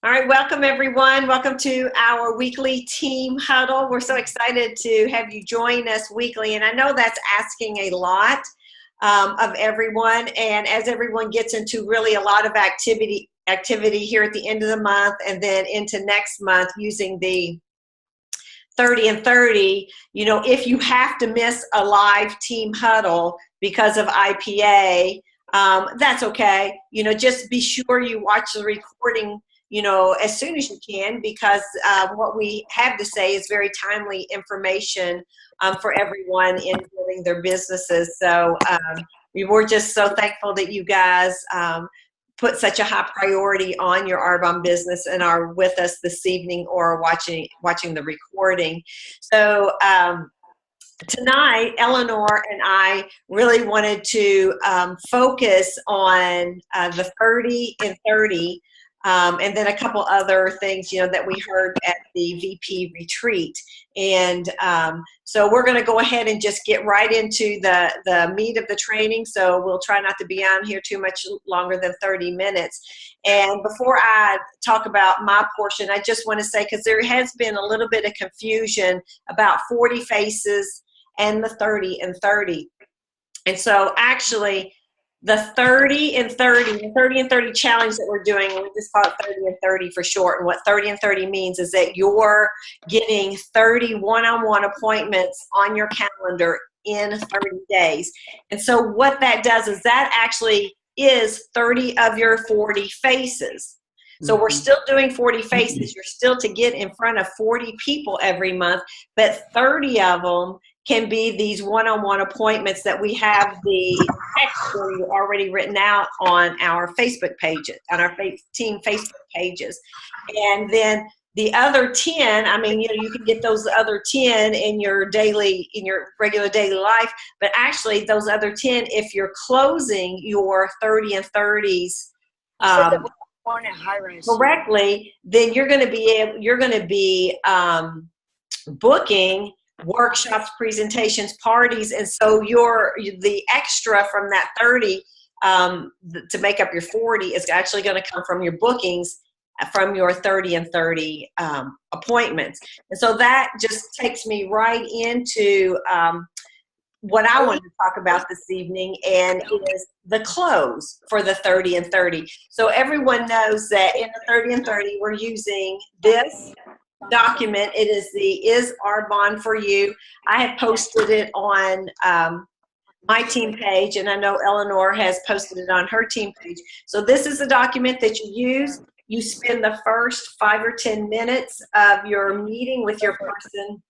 All right, welcome everyone. Welcome to our weekly team huddle. We're so excited to have you join us weekly, and I know that's asking a lot of everyone. And as everyone gets into really a lot of activity here at the end of the month, and then into next month using the 30 and 30, you know, if you have to miss a live team huddle because of IPA, that's okay. You know, just be sure you watch the recording, you know, as soon as you can, because what we have to say is very timely information for everyone in building their businesses. So we were just so thankful that you guys put such a high priority on your Arbonne business and are with us this evening or watching the recording. So tonight, Eleanor and I really wanted to focus on the 30 and 30, and then a couple other things, you know, that we heard at the VP retreat. And so we're going to go ahead and just get right into the meat of the training. So we'll try not to be on here too much longer than 30 minutes. And before I talk about my portion, I just want to say, because there has been a little bit of confusion about 40 faces and the 30 and 30. And so actually, the 30 and 30 challenge that we're doing, we just call it 30 and 30 for short. And what 30 and 30 means is that you're getting 30 one-on-one appointments on your calendar in 30 days. And so what that does is that actually is 30 of your 40 faces. So we're still doing 40 faces. You're still to get in front of 40 people every month, but 30 of them can be these one-on-one appointments that we have the text for you already written out on our Facebook pages, on our team Facebook pages. And then the other 10, I mean, you know, you can get those other 10 in your regular daily life, but actually those other 10, if you're closing your 30 and 30s correctly, then you're going to be booking workshops, presentations, parties, and so the extra from that 30 to make up your 40 is actually going to come from your bookings from your 30 and 30 appointments. And so that just takes me right into what I wanted to talk about this evening, and it is the close for the 30 and 30. So everyone knows that in the 30 and 30, we're using this document. It is the Is Arbonne for You. I have posted it on my team page, and I know Eleanor has posted it on her team page. So this is a document that you use. You spend the first 5 or 10 minutes of your meeting with your person,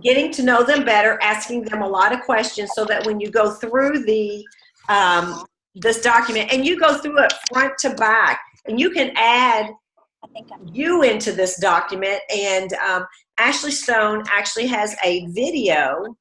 getting to know them better, asking them a lot of questions, so that when you go through this document, and you go through it front to back, and you can add you into this document. And Ashley Stone actually has a video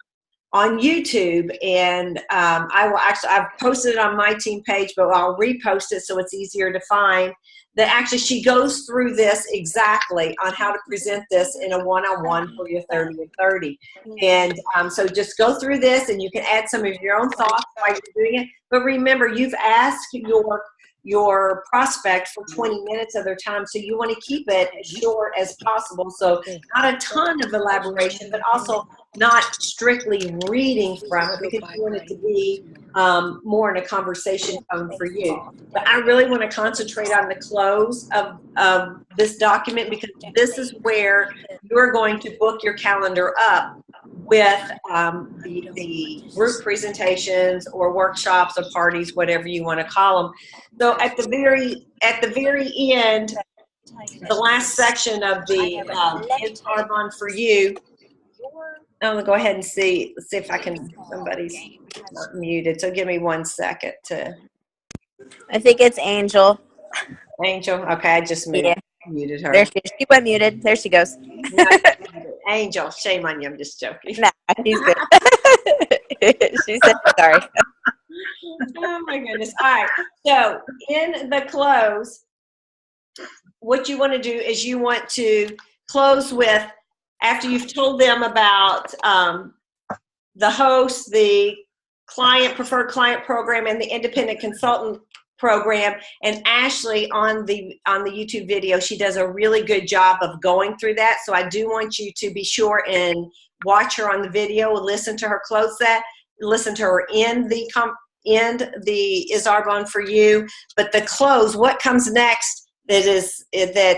on YouTube, and I've posted it on my team page, but I'll repost it so it's easier to find. That actually she goes through this exactly on how to present this in a one-on-one for your 30 and 30. And so just go through this, and you can add some of your own thoughts while you're doing it. But remember, you've asked your prospect for 20 minutes of their time, so you want to keep it as short as possible. So not a ton of elaboration, but also not strictly reading from it, because you want it to be more in a conversation tone for you. But I really want to concentrate on the close of this document, because this is where you're going to book your calendar up with the group presentations or workshops or parties, whatever you want to call them. So at the very end, the last section of the Is Arbonne for You, I'm gonna go ahead and see if I can. Somebody's not muted, so give me 1 second to. I think it's Angel. Angel, okay, I just muted her. There she went muted. There she goes. No, Angel, shame on you. I'm just joking. Nah, she's good. She said sorry. Oh my goodness. All right. So in the close, what you want to do is you want to close with, after you've told them about the host, the preferred client program, and the independent consultant program. And Ashley on the YouTube video, she does a really good job of going through that. So I do want you to be sure and watch her on the video, listen to her close that, listen to her end the Is Arbonne for You. But the close, what comes next that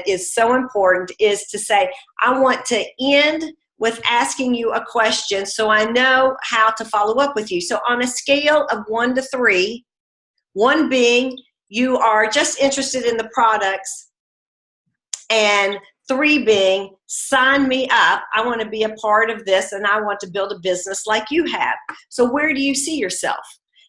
is so important is to say, I want to end with asking you a question so I know how to follow up with you. So on a scale of 1 to 3, 1 being you are just interested in the products, and 3 being sign me up, I want to be a part of this and I want to build a business like you have. So where do you see yourself?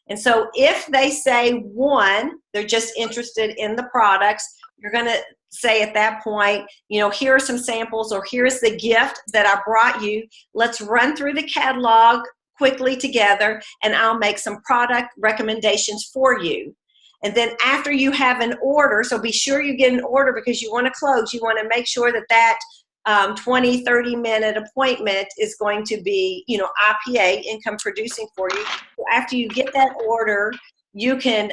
And so if they say 1, they're just interested in the products, you're going to say at that point, here are some samples, or here's the gift that I brought you. Let's run through the catalog quickly together and I'll make some product recommendations for you. And then after you have an order, so be sure you get an order because you want to close. You want to make sure that 20, 30-minute appointment is going to be, IPA, income producing for you. So after you get that order, you can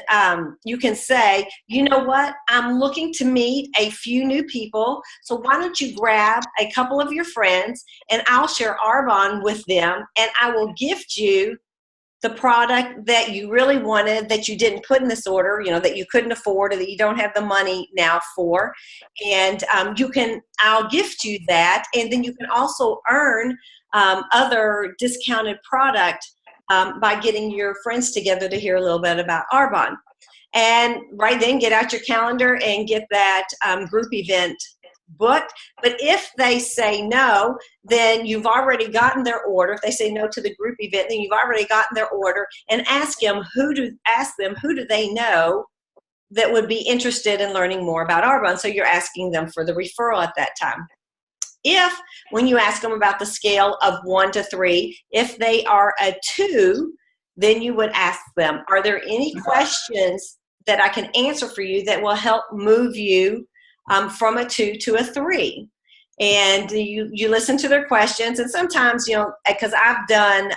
say, you know what, I'm looking to meet a few new people, so why don't you grab a couple of your friends and I'll share Arbonne with them and I will gift you the product that you really wanted, that you didn't put in this order, that you couldn't afford or that you don't have the money now for. And I'll gift you that. And then you can also earn other discounted product by getting your friends together to hear a little bit about Arbonne. And right then, get out your calendar and get that group event booked. But if they say no, then you've already gotten their order. If they say no to the group event, then you've already gotten their order, and ask them who do they know that would be interested in learning more about Arbonne. So you're asking them for the referral at that time. If, when you ask them about the scale of 1 to 3, if they are a 2, then you would ask them, are there any questions that I can answer for you that will help move you from a 2 to a 3? And you listen to their questions. And sometimes, because I've done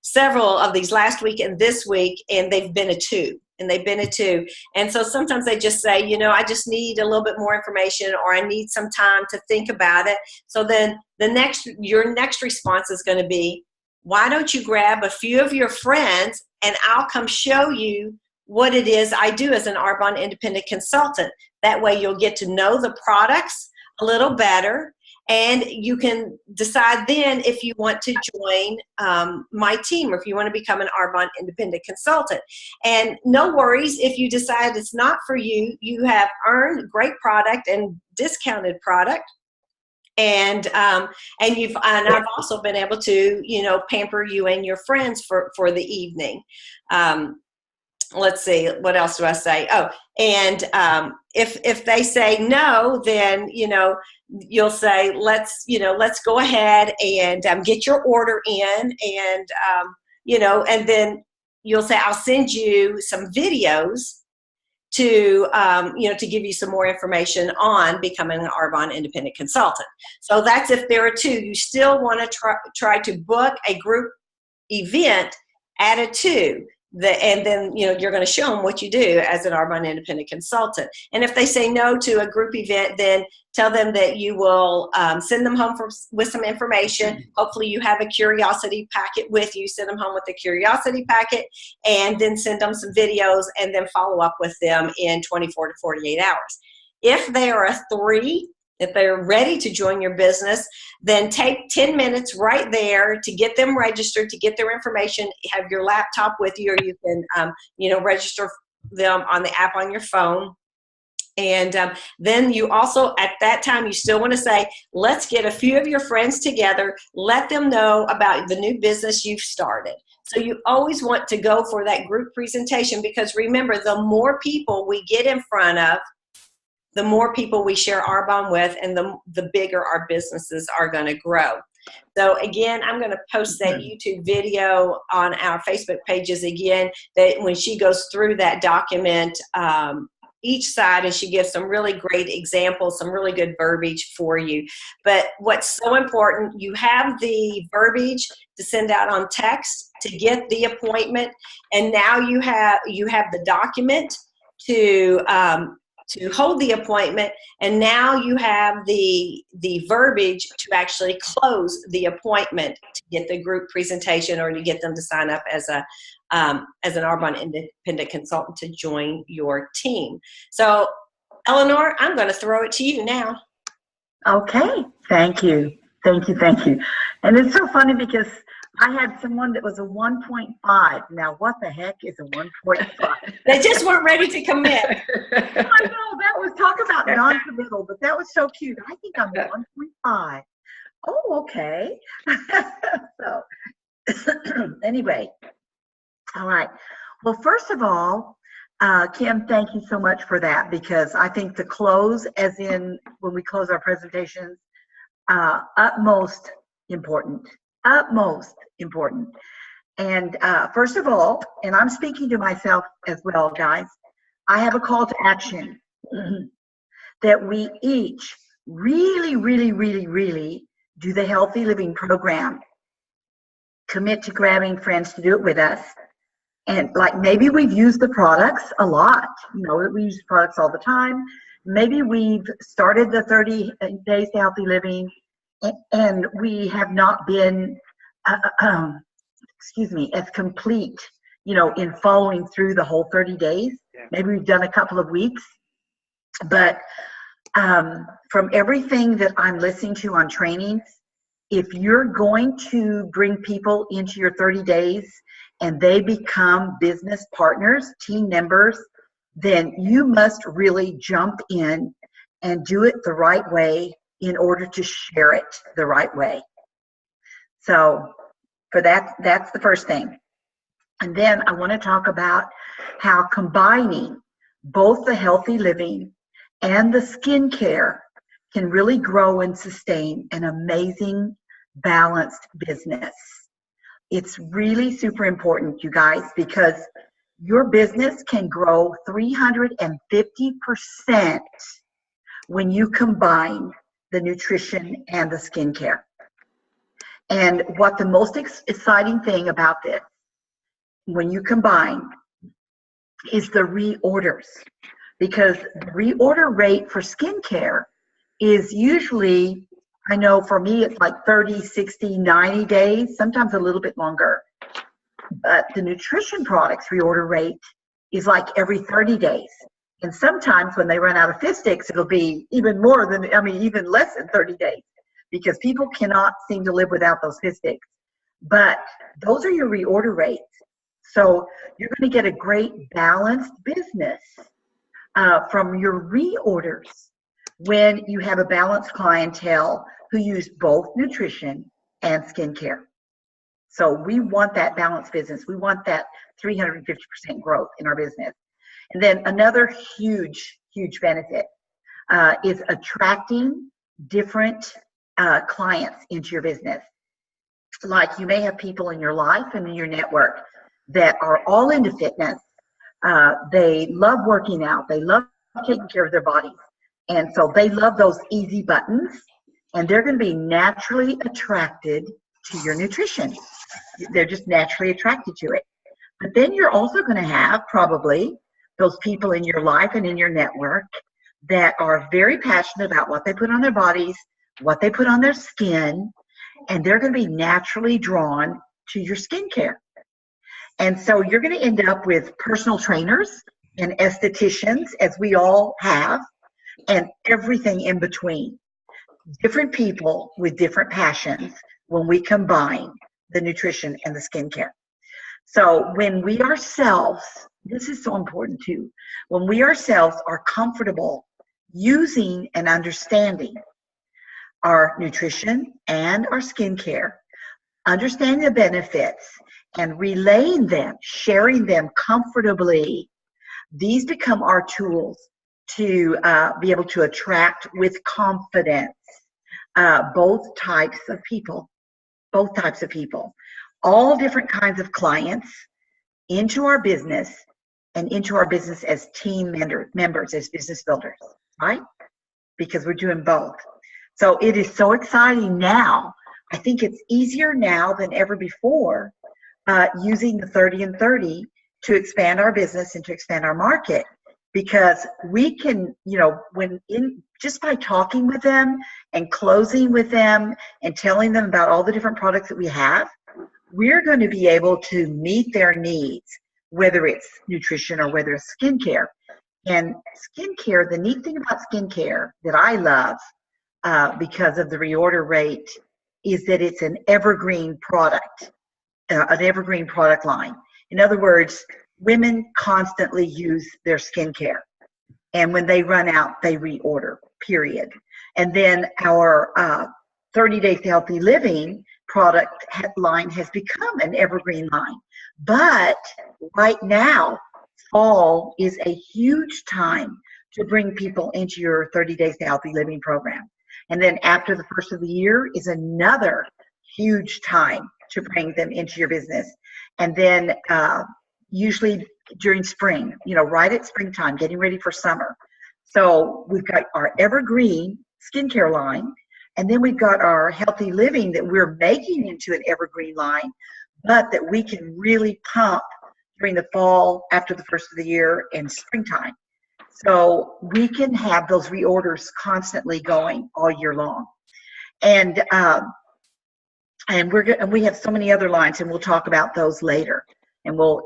several of these last week and this week, and they've been a 2. And so sometimes they just say, I just need a little bit more information, or I need some time to think about it. So then your next response is going to be, why don't you grab a few of your friends and I'll come show you what it is I do as an Arbonne independent consultant. That way you'll get to know the products a little better, and you can decide then if you want to join my team, or if you want to become an Arbonne independent consultant. And no worries if you decide it's not for you. You have earned great product and discounted product. And I've also been able to, pamper you and your friends for the evening. Let's see, what else do I say? Oh, and if they say no, then, you'll say, let's go ahead and get your order in, and, and then you'll say, I'll send you some videos to give you some more information on becoming an Arbonne independent consultant. So that's if there are 2. You still want to try to book a group event at a 2. And then, you're going to show them what you do as an Arbonne independent consultant. And if they say no to a group event, then tell them that you will send them home with some information. Hopefully you have a curiosity packet with you. Send them home with a curiosity packet, and then send them some videos, and then follow up with them in 24 to 48 hours. If they are a 3, if they're ready to join your business, then take 10 minutes right there to get them registered, to get their information. Have your laptop with you, or you can, register them on the app on your phone. And then you also, at that time, you still want to say, let's get a few of your friends together. Let them know about the new business you've started. So you always want to go for that group presentation, because remember, the more people we get in front of, the more people we share Arbonne with, and the bigger our businesses are going to grow. So again, I'm going to post that YouTube video on our Facebook pages again, that when she goes through that document, each side, and she gives some really great examples, some really good verbiage for you. But what's so important, you have the verbiage to send out on text to get the appointment, and now you have the document. to hold the appointment, and now you have the verbiage to actually close the appointment to get the group presentation or to get them to sign up as an Arbonne independent consultant to join your team. So, Eleanor, I'm going to throw it to you now. Okay, thank you. Thank you, thank you. And it's so funny because I had someone that was a 1.5. Now, what the heck is a 1.5? They just weren't ready to commit. I know, that was, talk about non-committal, but that was so cute. I think I'm 1.5. Oh, okay. So, anyway, all right. Well, first of all, Kim, thank you so much for that, because I think the close, as in when we close our presentations, utmost important. And first of all, and I'm speaking to myself as well, guys, I have a call to action that we each really do the Healthy Living program. Commit to grabbing friends to do it with us. And like maybe we've used the products a lot, you know, we use products all the time. Maybe we've started the 30 days to healthy living and we have not been, as complete, you know, in following through the whole 30 days. Maybe we've done a couple of weeks, but from everything that I'm listening to on trainings, if you're going to bring people into your 30 days and they become business partners, team members, then you must really jump in and do it the right way in order to share it the right way. So for that, that's the first thing. And then I want to talk about how combining both the healthy living and the skincare can really grow and sustain an amazing, balanced business. It's really super important, you guys, because your business can grow 350% when you combine the nutrition and the skincare. And what the most exciting thing about this, when you combine, is the reorders. Because the reorder rate for skincare is usually, I know for me, it's like 30, 60, 90 days, sometimes a little bit longer. But the nutrition products reorder rate is like every 30 days. And sometimes when they run out of Fizz Sticks, it'll be even more than, even less than 30 days, because people cannot seem to live without those Fizz Sticks. But those are your reorder rates. So you're going to get a great balanced business from your reorders when you have a balanced clientele who use both nutrition and skincare. So we want that balanced business. We want that 350% growth in our business. And then another huge benefit is attracting different clients into your business. Like you may have people in your life and in your network that are all into fitness. They love working out. They love taking care of their bodies. And so they love those easy buttons, and they're going to be naturally attracted to your nutrition. They're just naturally attracted to it. But then you're also going to have probably those people in your life and in your network that are very passionate about what they put on their bodies, what they put on their skin, and they're going to be naturally drawn to your skincare. And so you're going to end up with personal trainers and estheticians, as we all have, and everything in between. Different people with different passions when we combine the nutrition and the skincare. So when we ourselves, this is so important too, when we ourselves are comfortable using and understanding our nutrition and our skincare, understanding the benefits and relaying them, sharing them comfortably, these become our tools to be able to attract with confidence both types of people, all different kinds of clients into our business and into our business as team members, as business builders, right? Because we're doing both. So it is so exciting now. I think it's easier now than ever before using the 30 and 30 to expand our business and to expand our market. because we can, just by talking with them and closing with them and telling them about all the different products that we have, we're going to be able to meet their needs, whether it's nutrition or whether it's skincare. And skincare, the neat thing about skincare that I love because of the reorder rate is that it's an evergreen product line. In other words, women constantly use their skincare. And when they run out, they reorder, period. And then our 30 Days to Healthy Living product line has become an evergreen line. But right now, fall is a huge time to bring people into your 30 Days to Healthy Living program. And then after the first of the year is another huge time to bring them into your business. And then usually during spring, right at springtime, getting ready for summer. So we've got our evergreen skincare line, and then we've got our healthy living that we're making into an evergreen line, but that we can really pump during the fall, after the first of the year, and springtime. So we can have those reorders constantly going all year long. And we have so many other lines, and we'll talk about those later. And we'll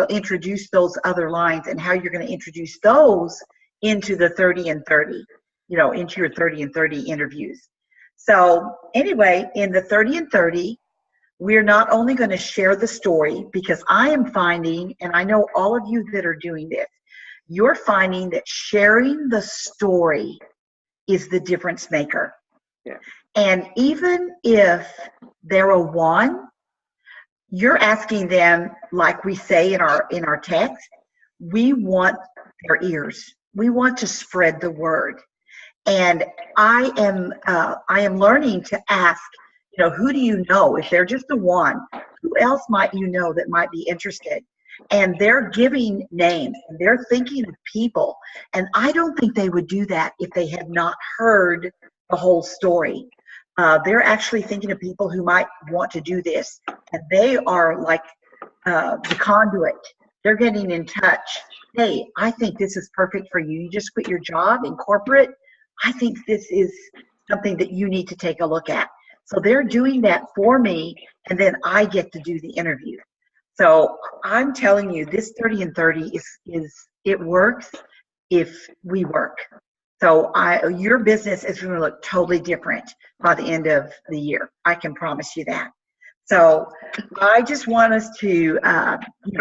introduce those other lines and how you're going to introduce those into the 30 and 30, into your 30 and 30 interviews. So anyway, in the 30 and 30, we're not only going to share the story, because I am finding, and I know all of you that are doing this, you're finding that sharing the story is the difference maker. Yeah. And even if they're a 1, you're asking them, like we say in our text, we want their ears. We want to spread the word. And I am learning to ask, who do you know? If they're just a 1, who else might you know that might be interested? And they're giving names, and they're thinking of people. And I don't think they would do that if they had not heard the whole story. They're actually thinking of people who might want to do this, and they are like the conduit. They're getting in touch. Hey, I think this is perfect for you. You just quit your job in corporate. I think this is something that you need to take a look at. So they're doing that for me, and then I get to do the interview. So I'm telling you, this 30 and 30 it works if we work. So your business is going to look totally different by the end of the year. I can promise you that. So I just want us to,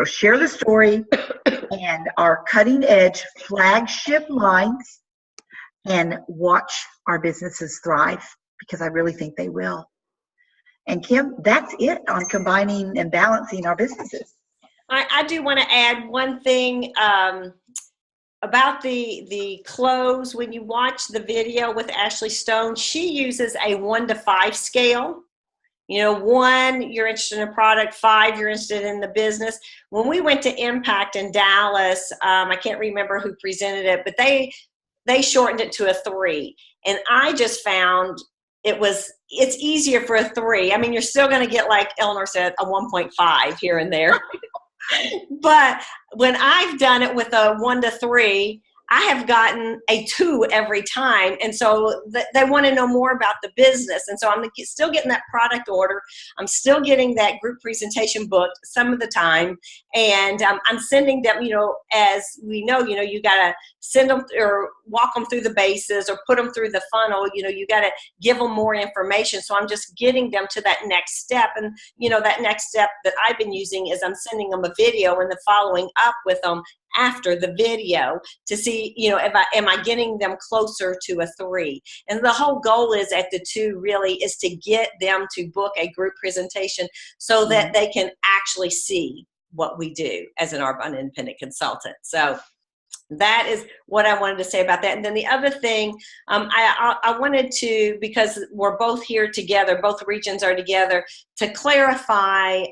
share the story and our cutting edge flagship lines and watch our businesses thrive, because I really think they will. And Kim, that's it on combining and balancing our businesses. I do want to add one thing about the close. When you watch the video with Ashley Stone, she uses a 1 to 5 scale. 1, you're interested in a product, 5, you're interested in the business. When we went to Impact in Dallas, I can't remember who presented it, but they shortened it to a 3. And I just found it's easier for a 3. I mean, you're still going to get, like Eleanor said, a 1.5 here and there. But when I've done it with a 1 to 3, I have gotten a 2 every time. And so they want to know more about the business. And so I'm still getting that product order. I'm still getting that group presentation booked some of the time. And I'm sending them, as we know, you got to send them or walk them through the bases or put them through the funnel. You got to give them more information. So I'm just getting them to that next step. And, that next step that I've been using is I'm sending them a video and then following up with them after the video to see, am I getting them closer to a 3? And the whole goal is at the 2 really is to get them to book a group presentation so that they can actually see what we do as an Arbonne independent consultant. So that is what I wanted to say about that. And then the other thing, I wanted to, because we're both here together, both regions are together, to clarify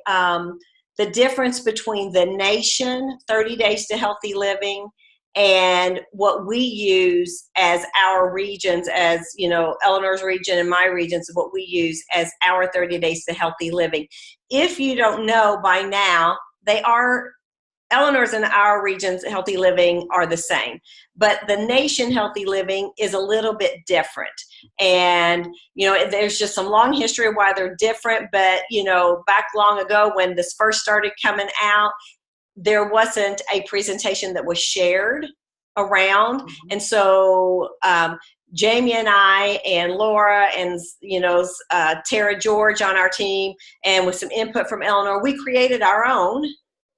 the difference between the nation, 30 Days to Healthy Living, and what we use as our regions, as Eleanor's region and my regions, what we use as our 30 Days to Healthy Living. If you don't know by now, they are Eleanor's and our region's healthy living are the same, but the nation healthy living is a little bit different. And, there's just some long history of why they're different. But, back long ago when this first started coming out, there wasn't a presentation that was shared around. And so, Jamie and I and Laura and, Tara George on our team, and with some input from Eleanor, we created our own,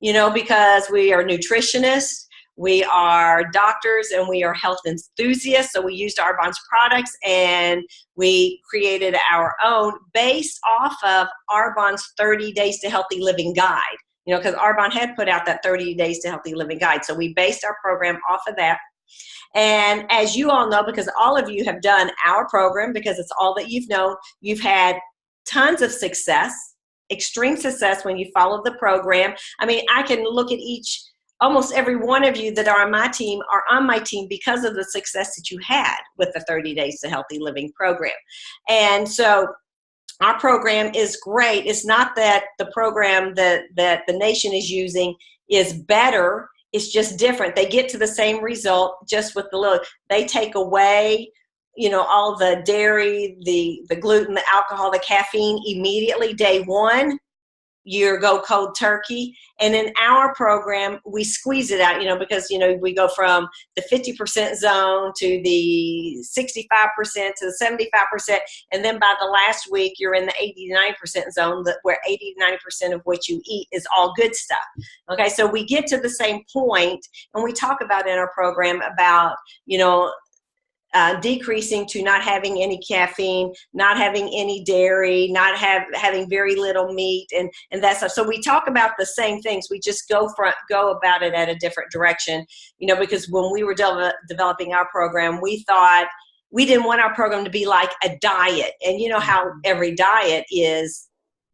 because we are nutritionists, we are doctors, and we are health enthusiasts. So we used Arbonne's products, and we created our own based off of Arbonne's 30 Days to Healthy Living Guide, because Arbonne had put out that 30 Days to Healthy Living Guide. So we based our program off of that. And as you all know, because all of you have done our program, because it's all that you've known, you've had tons of success, extreme success when you follow the program. I mean, I can look at almost every one of you that are on my team are on my team because of the success that you had with the 30 Days to Healthy Living program. And so our program is great. It's not that the program that the nation is using is better. It's just different. They get to the same result, just with they take away, all the dairy, the gluten, the alcohol, the caffeine immediately day one. You go cold turkey. And in our program, we squeeze it out, because, we go from the 50% zone to the 65% to the 75%. And then by the last week, you're in the 89% zone, where 80-90% of what you eat is all good stuff. Okay, so we get to the same point, and we talk about in our program about, decreasing to not having any caffeine, not having any dairy, not having very little meat, and that stuff. So we talk about the same things. We just go about it at a different direction, because when we were developing our program, we thought we didn't want our program to be like a diet. And how every diet is,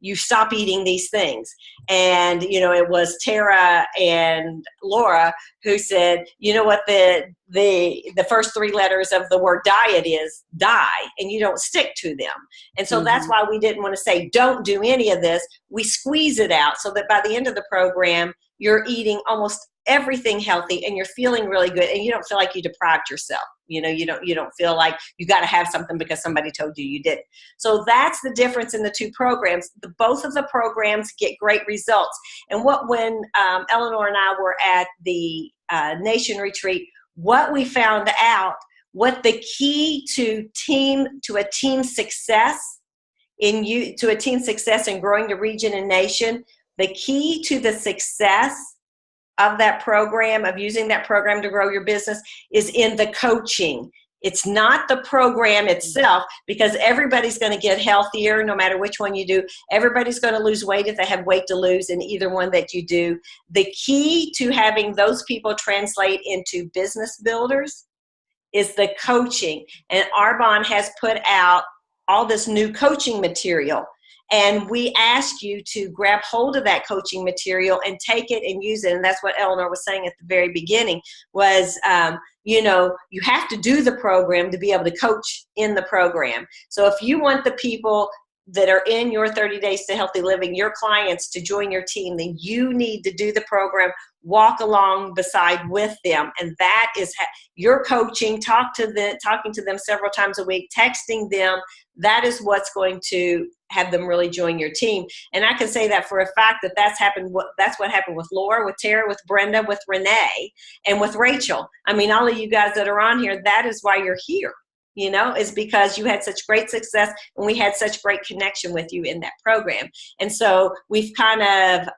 you stop eating these things. And, it was Tara and Laura who said, what the first three letters of the word diet is? Die. And you don't stick to them. And so that's why we didn't want to say, don't do any of this. We squeeze it out so that by the end of the program, you're eating almost everything healthy and you're feeling really good, and you don't feel like you deprived yourself. You don't feel like you got to have something because somebody told you didn't. So that's the difference in the two programs. Both of the programs get great results. And when Eleanor and I were at the Nation Retreat, what we found out, what the key to a team success in growing the region and nation, the key to the success of that program, of using that program to grow your business, is in the coaching. It's not the program itself, because everybody's going to get healthier no matter which one you do. Everybody's going to lose weight if they have weight to lose in either one that you do. The key to having those people translate into business builders is the coaching. And Arbonne has put out all this new coaching material. And we ask you to grab hold of that coaching material and take it and use it. And that's what Eleanor was saying at the very beginning was, you have to do the program to be able to coach in the program. So if you want the people that are in your 30 Days to Healthy Living, your clients, to join your team, then you need to do the program, walk along beside with them. And that is your coaching, talking to them several times a week, texting them. That is what's going to have them really join your team. And I can say that for a fact that's what happened with Laura, with Tara, with Brenda, with Renee, and with Rachel. I mean, all of you guys that are on here, that is why you're here. Is because you had such great success and we had such great connection with you in that program. And so we've kind of,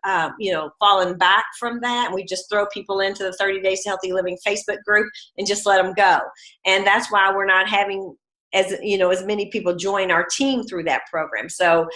fallen back from that, and we just throw people into the 30 Days to Healthy Living Facebook group and just let them go. And that's why we're not having as many people join our team through that program. So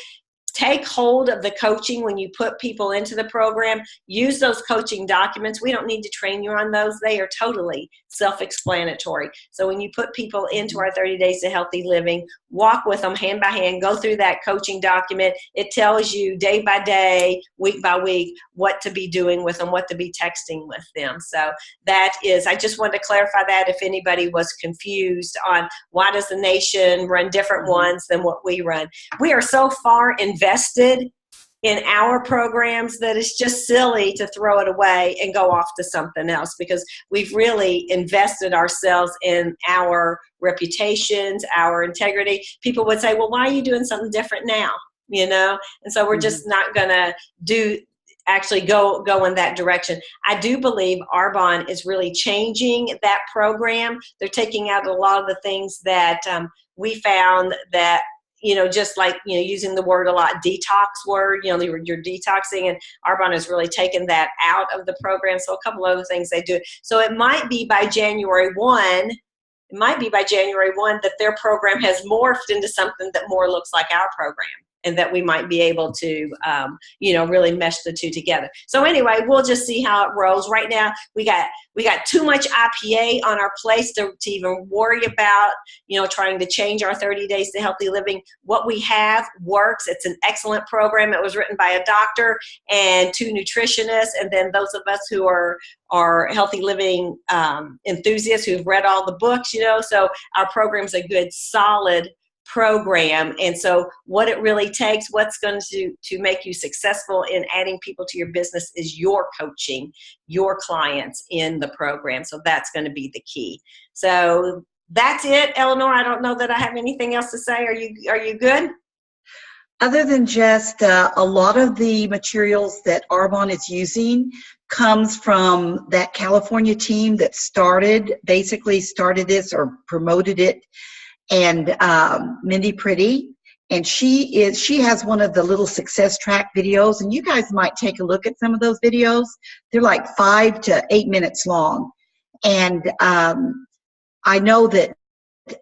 take hold of the coaching when you put people into the program. Use those coaching documents. We don't need to train you on those. They are totally self-explanatory. So when you put people into our 30 Days to Healthy Living, walk with them hand by hand, go through that coaching document. It tells you day by day, week by week, what to be doing with them, what to be texting with them. So I just wanted to clarify that if anybody was confused on why does the nation run different ones than what we run. We are so far invested in our programs that it's just silly to throw it away and go off to something else, because we've really invested ourselves in our reputations, our integrity. People would say, well, why are you doing something different now? You know, and so we're just not going to actually go in that direction. I do believe Arbonne is really changing that program. They're taking out a lot of the things that we found that, you know, just like, you know, using the word a lot, detox word, you know, you're detoxing, and Arbonne has really taken that out of the program. So a couple other things they do. So it might be by January 1, that their program has morphed into something that more looks like our program, and that we might be able to, you know, really mesh the two together. So anyway, we'll just see how it rolls. Right now, we got too much IPA on our place to even worry about, you know, trying to change our 30 Days to Healthy Living. What we have works. It's an excellent program. It was written by a doctor and 2 nutritionists, and then those of us who are healthy living enthusiasts who've read all the books, you know, so our program's a good, solid program. And so what it really takes, what's going to make you successful in adding people to your business, is your coaching, your clients in the program. So that's going to be the key. So that's it, Eleanor. I don't know that I have anything else to say. Are you good? Other than just a lot of the materials that Arbonne is using comes from that California team that basically started this or promoted it, and Mindy Pretty, and she has one of the little success track videos, and you guys might take a look at some of those videos. They're like 5 to 8 minutes long, and I know that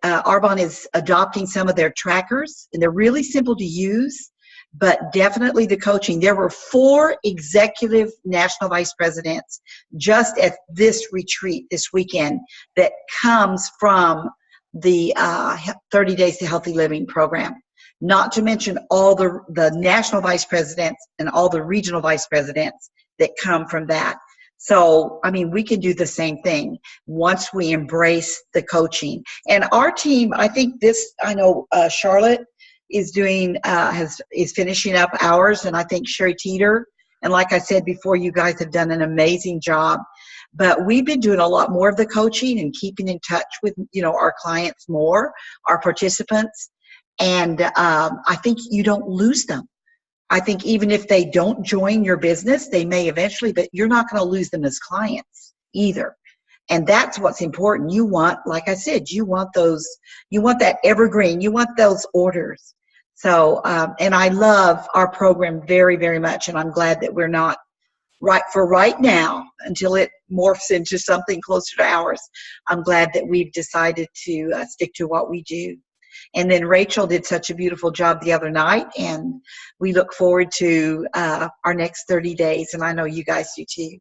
Arbonne is adopting some of their trackers, and they're really simple to use, but definitely the coaching. There were 4 executive national vice presidents just at this retreat this weekend that comes from the 30 Days to Healthy Living program, not to mention all the national vice presidents and all the regional vice presidents that come from that. So, I mean, we can do the same thing once we embrace the coaching. And our team, I know Charlotte is doing, is finishing up ours, and I think Sherry Teeter, and like I said before, you guys have done an amazing job. But we've been doing a lot more of the coaching and keeping in touch with, you know, our clients more, our participants. And I think you don't lose them. I think even if they don't join your business, they may eventually, but you're not going to lose them as clients either. And that's what's important. You want, like I said, you want that evergreen, you want those orders. So, and I love our program very, very much. And I'm glad that we're not, right now, until it morphs into something closer to ours, I'm glad that we've decided to stick to what we do. And then Rachel did such a beautiful job the other night, and we look forward to our next 30 days, and I know you guys do too.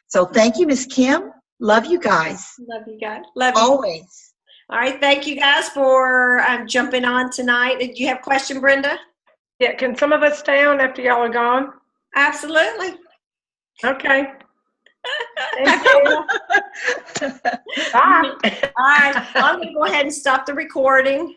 So thank you, Miss Kim. Love you guys. Love you guys. Love you. Always. All right. Thank you guys for jumping on tonight. Did you have a question, Brenda? Yeah, can some of us stay on after y'all are gone? Absolutely. Okay. Thank you. Bye. All right. I'm going to go ahead and stop the recording.